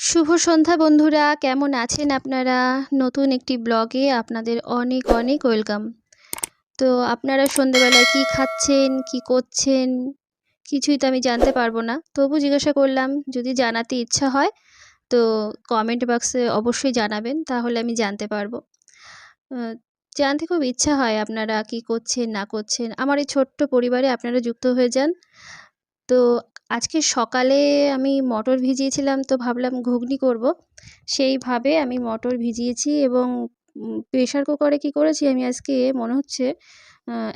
শুভ সন্ধ্যা বন্ধুরা, কেমন আছেন আপনারা? নতুন একটি ব্লগে আপনাদের অনেক অনেক ওয়েলকাম। তো আপনারা সন্ধ্যেবেলায় কি খাচ্ছেন, কি করছেন, কিছুই তো আমি জানতে পারবো না। তবু জিজ্ঞাসা করলাম, যদি জানাতে ইচ্ছা হয় তো কমেন্ট বক্সে অবশ্যই জানাবেন, তাহলে আমি জানতে পারবো। জানতে খুব ইচ্ছা হয় আপনারা কি করছেন না করছেন। আমার এই ছোট্ট পরিবারে আপনারা যুক্ত হয়ে যান। তো আজকে সকালে আমি মটর ভিজিয়েছিলাম, তো ভাবলাম ঘুগনি করব। সেইভাবে আমি মটর ভিজিয়েছি এবং প্রেশার কুকারে কী করেছি আমি আজকে মনে হচ্ছে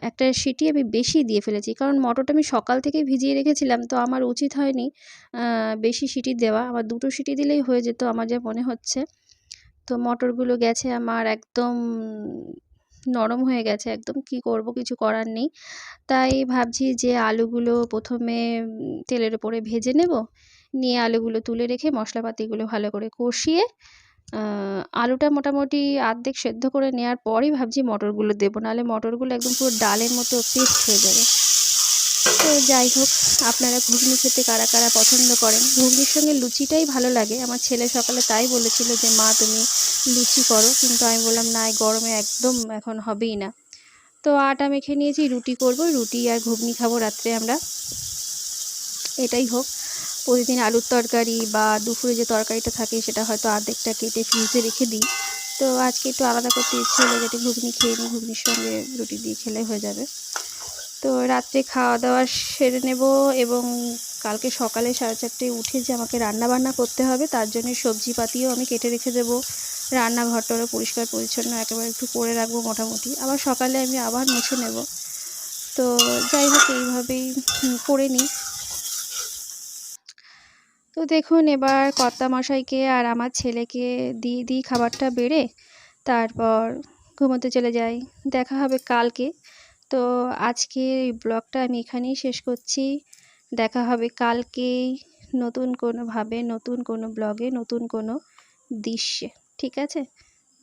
একটা সিটি আমি বেশি দিয়ে ফেলেছি। কারণ মটরটা আমি সকাল থেকেই ভিজিয়ে রেখেছিলাম, তো আমার উচিত হয়নি বেশি সিটি দেওয়া। আমার 2টো সিটি দিলেই হয়ে যেত আমার যা মনে হচ্ছে। তো মটরগুলো গেছে আমার একদম নরম হয়ে গেছে একদম। কি করব, কিছু করার নেই। তাই ভাবছি যে আলুগুলো প্রথমে তেলের উপরে ভেজে নেব, নিয়ে আলুগুলো তুলে রেখে মশলাপাতিগুলো ভালো করে কষিয়ে আলুটা মোটামুটি অর্ধেক সেদ্ধ করে নেওয়ার পরই ভাবছি মটরগুলো দেবো, নাহলে মটরগুলো একদম পুরো ডালের মতো পেস্ট হয়ে যাবে। তো যাই হোক, আপনারা ঘুগনি খেতে কারা কারা পছন্দ করেন? ঘুগনির সঙ্গে লুচিটাই ভালো লাগে। আমার ছেলে সকালে তাই বলেছিল যে মা তুমি লুচি করো, কিন্তু আমি বললাম না, এই গরমে একদম এখন হবেই না। তো আটা মেখে নিয়েছি, রুটি করব, রুটি আর ঘুগনি খাবো রাত্রে আমরা। এটাই হোক, প্রতিদিন আলুর তরকারি বা দুপুরে যে তরকারিটা থাকে সেটা হয়তো অর্ধেকটা কেটে ফ্রিজে রেখে দিই। তো আজকে একটু আলাদা করতে ইচ্ছে হলো, যেটা ঘুগনি খেয়ে নিই, ঘুগনির সঙ্গে রুটি দিয়ে খেলে হয়ে যাবে। তো রাত্রে খাওয়া দাওয়া সেরে নেব এবং কালকে সকালে 4:30টায় উঠে যে আমাকে রান্না বান্না করতে হবে, তার জন্য সবজিপাতিও আমি কেটে রেখে দেবো। রান্নাঘরটারও পরিষ্কার পরিচ্ছন্ন একেবারে একটু করে রাখবো মোটামুটি। আবার সকালে আমি আবার মুছে নেব। তো যাই হোক, এইভাবেই করে নিই। তো দেখুন, এবার কর্তামশাইকে আর আমার ছেলেকে দিয়ে দিই খাবারটা বেড়ে, তারপর ঘুমোতে চলে যাই। দেখা হবে কালকে। তো আজকে এই ব্লগটা আমি এখানেই শেষ করছি। দেখা হবে কালকে নতুন কোনোভাবে, নতুন কোনো ব্লগে, নতুন কোনো দৃশ্যে। ঠিক আছে?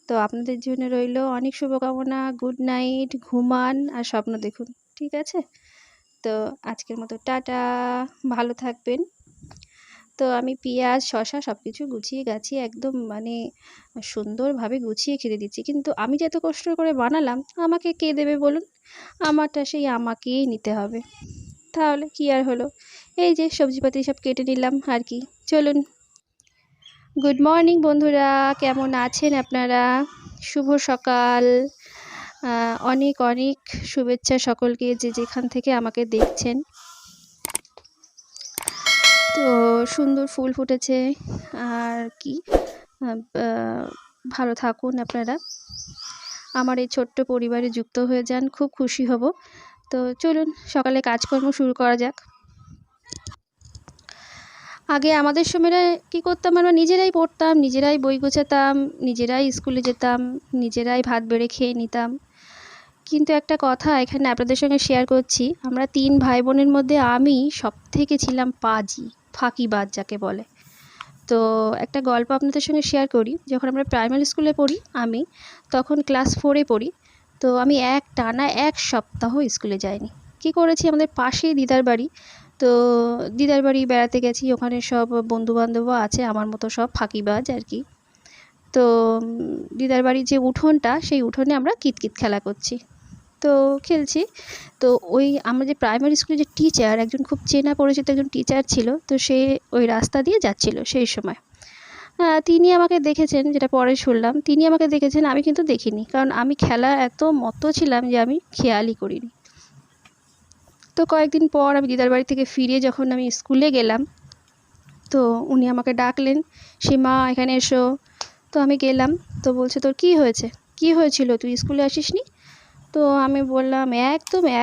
তো আপনাদের জন্য রইল অনেক শুভকামনা। গুড নাইট, ঘুমান আর স্বপ্ন দেখুন। ঠিক আছে? তো আজকের মতো টাটা, ভালো থাকবেন। তো আমি পেঁয়াজ শসা সব কিছু গুছিয়ে গাছিয়ে একদম সুন্দরভাবে গুছিয়ে খেতে দিচ্ছি। কিন্তু আমি যে এত কষ্ট করে বানালাম, আমাকে কে দেবে বলুন? আমারটা সেই আমাকেই নিতে হবে। তাহলে কি আর হলো? এই যে সবজিপাতি সব কেটে নিলাম আর কি। চলুন। গুড মর্নিং বন্ধুরা, কেমন আছেন আপনারা? শুভ সকাল। অনেক অনেক শুভেচ্ছা সকলকে, যে যেখান থেকে আমাকে দেখছেন। তো সুন্দর ফুল ফুটেছে আর কি। ভালো থাকুন আপনারা, আমার এই ছোট্ট পরিবারে যুক্ত হয়ে যান, খুব খুশি হব। তো চলুন সকালে কাজকর্ম শুরু করা যাক। আগে আমাদের সময়টা কী করতাম, আমরা নিজেরাই পড়তাম, নিজেরাই বই গোছাতাম, নিজেরাই স্কুলে যেতাম, নিজেরাই ভাত বেড়ে খেয়ে নিতাম। কিন্তু একটা কথা এখানে আপনাদের সঙ্গে শেয়ার করছি, আমরা 3 ভাই বোনের মধ্যে আমি সবথেকে ছিলাম পাজি, ফাঁকিবাজ যাকে বলে। তো একটা গল্প আপনাদের সঙ্গে শেয়ার করি। যখন আমরা প্রাইমারি স্কুলে পড়ি, আমি তখন ক্লাস 4-এ পড়ি। তো আমি টানা 1 সপ্তাহ স্কুলে যাইনি। কী করেছি, আমাদের পাশেই দিদার বাড়ি। তো দিদার বাড়ি বেড়াতে গেছি, ওখানে সব বন্ধুবান্ধবও আছে আমার মতো, সব ফাঁকিবাজ আর কি। তো দিদার বাড়ির যে উঠোনটা, সেই উঠোনে আমরা কিতকিত খেলা করছি। তো খেলছি। তো ওই আমরা যে প্রাইমারি স্কুলে যে টিচার, একজন খুব চেনা পরিচিত একজন টিচার ছিল, তো সে ওই রাস্তা দিয়ে যাচ্ছিল সেই সময়। তিনি আমাকে দেখেছেন, যেটা পরে শুনলাম, তিনি আমাকে দেখেছেন, আমি কিন্তু দেখিনি। কারণ আমি খেলা এত মত্ত ছিলাম যে আমি খেয়ালই করিনি। তো কয়েকদিন পর আমি দিদার বাড়ি থেকে ফিরে যখন আমি স্কুলে গেলাম, তো উনি আমাকে ডাকলেন, সীমা এখানে এসো। তো আমি গেলাম। তো বলছে, তোর কী হয়েছে, কী হয়েছিল, তুই স্কুলে আসিসনি? তো আমি বললাম,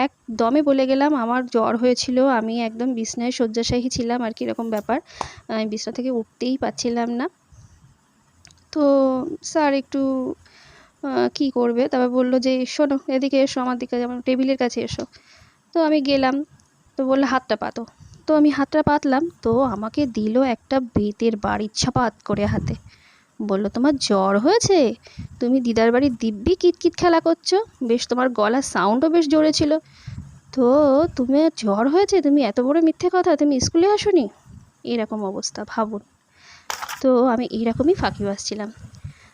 একদমে বলে গেলাম, আমার জ্বর হয়েছিল, আমি একদম বিছনায় শয্যাশায়ী ছিলাম আর কি, এরকম ব্যাপার। আমি বিছনা থেকে উঠতেই পারছিলাম না। তো স্যার একটু কী করবে, তারপর বললো যে শোনো, এদিকে এসো, আমার দিকে, আমার টেবিলের কাছে এসো। তো আমি গেলাম। তো বললো হাতটা পাতো। তো আমি হাতটা পাতলাম, তো আমাকে দিল একটা বেতের বাড়ি ছাপাত করে হাতে। বলল, তোমার জ্বর হয়েছে, তুমি দিদার বাড়ির দিব্যি কিতকিত খেলা করছো, বেশ তোমার গলার সাউন্ডও বেশ জোরে ছিল, তো তুমি জ্বর হয়েছে, তুমি এত বড় মিথ্যে কথা, তুমি স্কুলে আসোনি। এরকম অবস্থা, ভাবুন। তো আমি এইরকমই ফাঁকিবাজ ছিলাম।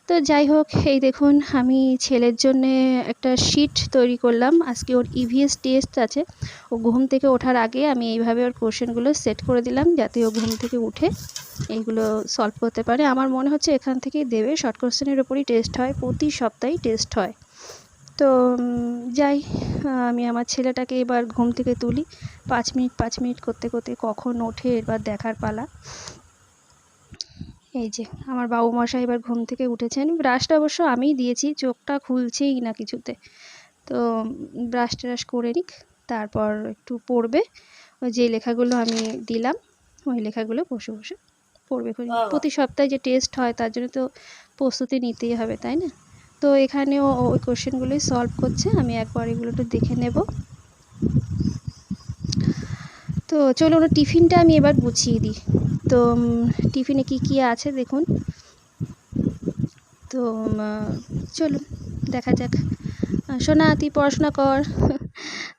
তো যাই হোক, এই দেখুন আমি ছেলের জন্যে একটা শিট তৈরি করলাম। আজকে ওর ইভিএস টেস্ট আছে। ও ঘুম থেকে ওঠার আগে আমি এইভাবে ওর কোশ্চেনগুলো সেট করে দিলাম, যাতে ও ঘুম থেকে উঠে এইগুলো সলভ করতে পারে। আমার মনে হচ্ছে এখান থেকেই দেবে, শর্ট কোশ্চেনের ওপরই টেস্ট হয়, প্রতি সপ্তাহেই টেস্ট হয়। তো যাই, আমি আমার ছেলেটাকে এবার ঘুম থেকে তুলি। 5 মিনিট করতে করতে কখন ওঠে এবার দেখার পালা। এই যে আমার বাবু মশাই এবার ঘুম থেকে উঠেছেন। ব্রাশটা অবশ্য আমিই দিয়েছি, চোখটা খুলছেই না কিছুতে। তো ব্রাশ ট্রাশ করে নিক, তারপর একটু পড়বে। ওই যে লেখাগুলো আমি দিলাম ওই লেখাগুলো বসে বসে পড়বে। প্রতি সপ্তাহে যে টেস্ট হয় তার জন্য তো প্রস্তুতি নিতেই হবে, তাই না? তো এখানেও ওই কোশ্চেনগুলোই সলভ করছে, আমি একবার এগুলো একটু দেখে নেব। তো চলুন টিফিনটা আমি এবার গুছিয়ে দিই। তো টিফিনে কি কি আছে দেখুন। তো চলুন দেখা যাক। সোনা তুই পড়াশোনা কর।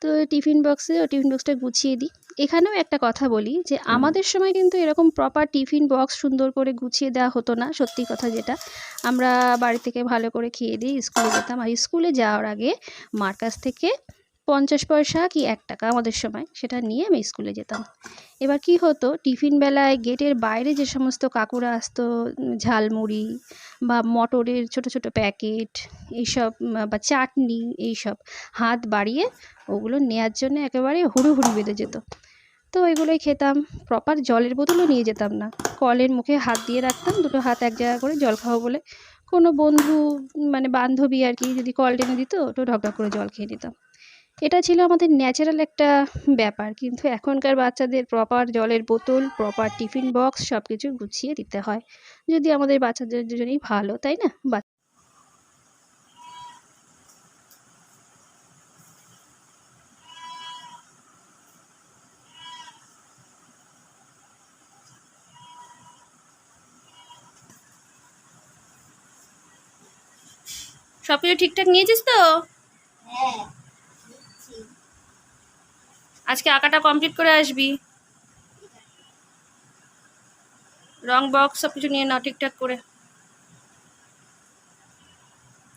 তো টিফিন বক্সটা গুছিয়ে দিই। এখানেও একটা কথা বলি যে আমাদের সময় কিন্তু এরকম প্রপার টিফিন বক্স সুন্দর করে গুছিয়ে দেওয়া হতো না, সত্যি কথা যেটা। আমরা বাড়ি থেকে ভালো করে খেয়ে দিয়ে স্কুলে যেতাম, আর স্কুলে যাওয়ার আগে মার কাছ থেকে 50 পয়সা কি 1 টাকা আমাদের সময়, সেটা নিয়ে আমি স্কুলে যেতাম। এবার কি হতো, টিফিন বেলায় গেটের বাইরে যে সমস্ত কাকুরা আসতো, ঝালমুড়ি বা মটরের ছোট ছোট প্যাকেট এইসব, বা চাটনি, এইসব হাত বাড়িয়ে ওগুলো নেয়ার জন্য একেবারে হুড়োহুড়ি বেঁধে যেত। তো এগুলোই খেতাম। প্রপার জলের বোতলও নিয়ে যেতাম না, কলের মুখে হাত দিয়ে রাখতাম, দুটো হাত এক জায়গা করে জল খাবো বলে। কোনো বন্ধু মানে বান্ধবী আর কি যদি কল টেনে দিত, তো ঢকঢক করে জল খেয়ে নিতাম। এটা ছিল আমাদের ন্যাচারাল একটা ব্যাপার। কিন্তু এখনকার বাচ্চাদের প্রপার জলের বোতল, প্রপার টিফিন বক্স সব কিছু গুছিয়ে দিতে হয়, যদি আমাদের বাচ্চাদের দুজনেই ভালো, তাই না? সব কিছু ঠিকঠাক নিয়েছিস তো? হ্যাঁ, আজকে আঁকাটা কমপ্লিট করে আসবি। রং বক্স সব কিছু নিয়ে নাও ঠিকঠাক করে।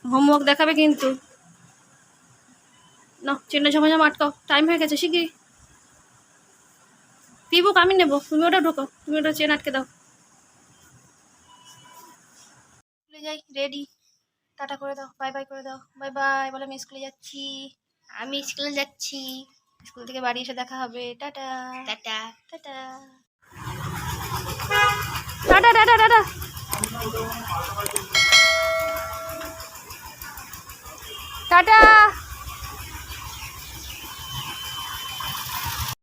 হোমওয়ার্ক দেখাবে কিন্তু। না, চেনা ঝমাঝম আটকাও, টাইম হয়ে গেছে, শিগগিরি। পিবুক আমি নেবো, তুমি ওটা ঢোকো, তুমি ওটা চেন আটকে দাও। স্কুলে যাই, রেডি। টাটা করে দাও, বাই বাই করে দাও। বাই বাই বলে, আমি স্কুলে যাচ্ছি। আমি স্কুলে যাচ্ছি। স্কুল থেকে বাড়ি এসে দেখা হবে। Tata tata. Tata tata tata tata tata.